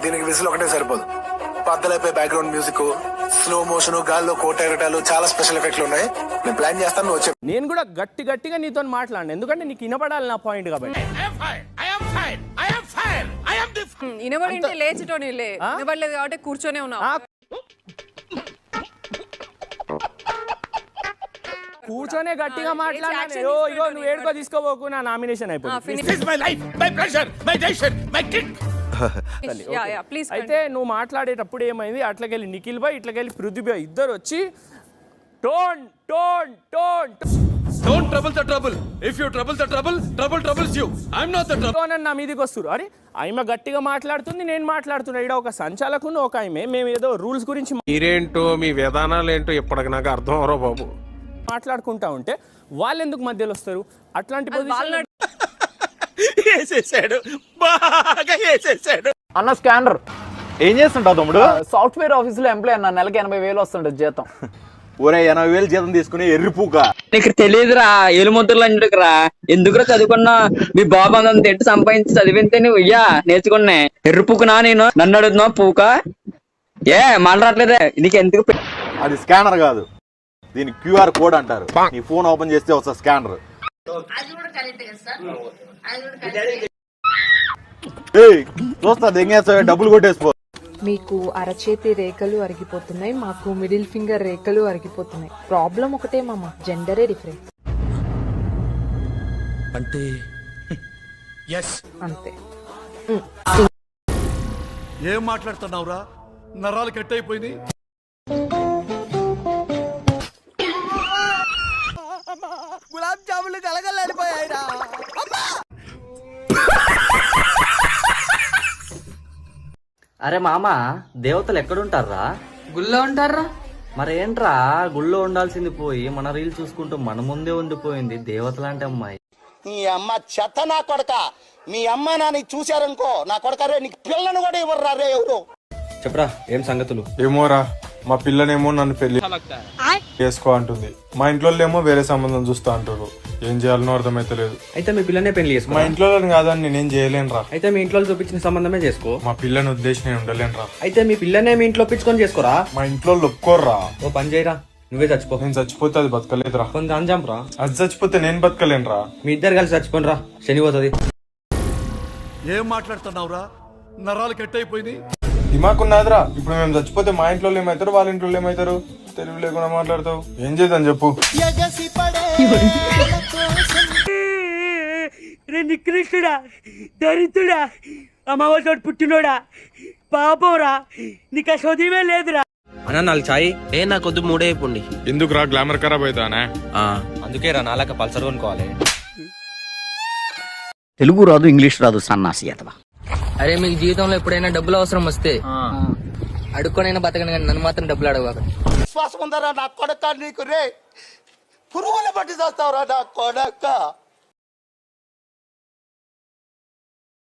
దీనికి విజిల్ ఒకటే సరిపోదు. పద్దలైపోయి బ్యాక్గ్రౌండ్ మ్యూజిక్, స్లో మోషన్, గాల్లో కోట ఎగటాలు, చాలా స్పెషల్ ఎఫెక్ట్లు ఉన్నాయి. నేను ప్లాన్ చేస్తాను, నువ్వు వచ్చే. నేను కూడా గట్టిగా నీతో మాట్లాడను, ఎందుకంటే నీకు వినపడాలి నా పాయింట్ కాబట్టి. వినబడింటే లేచటోనిలే, వినబడలేదు కాబట్టి కూర్చొనే ఉన్నావు. కూర్చొనే గట్టిగా మాట్లాడాను. ఇగో నువ్వు ఏడుకో తీసుకోబోకు, నా నామినేషన్ అయిపోయింది. అయితే నువ్వు మాట్లాడేటప్పుడు ఏమైంది, అట్లకెళ్ళి నిఖిల్ భాయ్, ఇట్లకెళ్ళి పృథ్వీ భాయ్ ఇద్దరు వచ్చి tone tone tone Don't trouble the trouble. If you trouble the trouble, trouble troubles you. I'm not the trouble. Tone అని నా మీదకి వస్తారు. అరే ఆమె గట్టిగా మాట్లాడుతుంది, నేను మాట్లాడుతున్నా. ఇక్కడ ఒక సంచాలకును ఒక ఆమె, మేము ఏదో రూల్స్ గురించి మీరేంటో మీ విధానాలు ఏంటో ఇప్పటికి నాకు అర్థం అవరో బాబు. మాట్లాడుకుంటా ఉంటే వాళ్ళు ఎందుకు మధ్యలో వస్తారు? అట్లాంటి పొజిషన్ వేసేసాడు, బాగా వేసేసాడు. అన్న స్కానర్ ఏం చేస్తుంటావు తమ్ముడు? సాఫ్ట్వేర్ ఆఫీస్ లో ఎంప్లాయ్ అన్న, నెలకి 80,000 వస్తుంటది జీతం. ఒరే 80,000 జీతం తీసుకుని ఎర్రిపూక. నీకు తెలియదురా, ఏలుముద్రలు అంటురా. ఎందుకురా చదువుకున్నా? మీ బాబు అంత ఎట్టు సంపాదించి చదివితే నువ్వు ఇయ్యా నేర్చుకున్నా. ఎర్రిపూకునా నేను? నన్ను అడుగుతున్నావు పూక? ఏ మాట్లాడలేదే నీకు ఎందుకు? అది స్కానర్ కాదు, దీని QR కోడ్ అంటారు. నీ ఫోన్ ఓపెన్ చేస్తే వస్తా స్కానర్. చూస్తా దెంగేస్తా, డబ్బులు కొట్టేసిపో. మీకు అరచేతి రేఖలు అరిగిపోతున్నాయి, మాకు మిడిల్ ఫింగర్ రేఖలు అరిగిపోతున్నాయి. ప్రాబ్లం ఒకటే మామ, జెండరే డిఫరెన్స్ అంటే అంతే. ఏం మాట్లాడుతున్నావురా? నరాలు కట్ అయిపోయింది. గులాబ్ జాములు కలగలేడిపోయాయిరా. అరే మామ, దేవతలు ఎక్కడుంటారా? గుళ్ళో ఉంటారా? మరేంట్రా గుళ్ళో ఉండాల్సింది పోయి మన రీల్ చూసుకుంటూ మన ముందే ఉండిపోయింది దేవతలాంటి అమ్మాయి. నీ అమ్మ చెత్త నా కొడక. మీ అమ్మ నాన్న చూశారనుకో, నా కొడకరే నీకు పిల్లను కూడా ఇవ్వరా రే ఎవరు. చెప్పరా ఏం సంగతులు? ఏమోరా, మా పిల్లనేమో నన్ను పెళ్లి చేసుకో అంటుంది, మా ఇంట్లో ఏమో వేరే సంబంధం చూస్తా అంటారు. ఏం చేయాలనో అర్థమైతలేదు. అయితే మీ పిల్లనే పెళ్లి చేసుకో. మా ఇంట్లో కాదని నేనేం చేయలేనురా. అయితే మీ ఇంట్లో చూపించిన సంబంధమే చేసుకో. మా పిల్లని ఉద్దేశం నేను ఉండలేనురా. అయితే మీ పిల్లనే మీ ఇంట్లో ఒప్పించుకొని చేసుకోరా. మా ఇంట్లో ఒప్పుకోర్రా. ఓ పని చేయరా, నువ్వే చచ్చిపో. నేను చచ్చిపోతే అది బతకలేదురా. కొంత అంజంరా, అది చచ్చిపోతే నేను బతకలేనురా. మీ ఇద్దరు కలిసి చచ్చిపోనరా, శని పోతుంది. ఏం మాట్లాడుతున్నావురా? నరాలు కట్ అయిపోయింది. దిమాకున్నదిరా. ఇప్పుడు మేము చచ్చిపోతే మా ఇంట్లో ఏమవుతారు, వాళ్ళ ఇంట్లో ఏమవుతారు? తెలివి లేకుండా మాట్లాడతావు. ఏం చేద్దాం చెప్పు. నికృష్టుడా, దరిద్రుడా, అమ్మవారి పుట్టినోడా, పాపంరా, నీకు ఆ చదివే లేదురా. అన్న 4 చాయ్. ఏ నాకొద్దు, 3 అయిపోండి. ఎందుకురా గ్లామర్ ఖరాబ్ అవుతానే? అందుకే రా నాలాక పల్సర్ కొనుక్కోవాలి. తెలుగు రాదు, ఇంగ్లీష్ రాదు, సన్నాసి అతవా. అరే మీకు జీవితంలో ఎప్పుడైనా డబ్బులు అవసరం వస్తే అడుక్కొనైనా బతకను, కానీ నన్ను మాత్రం డబ్బులు అడగక. విశ్వాసం ఉందరా నా కొడక నీకు రే. పురుగుల బట్టి చేస్తావురా నా కొడక.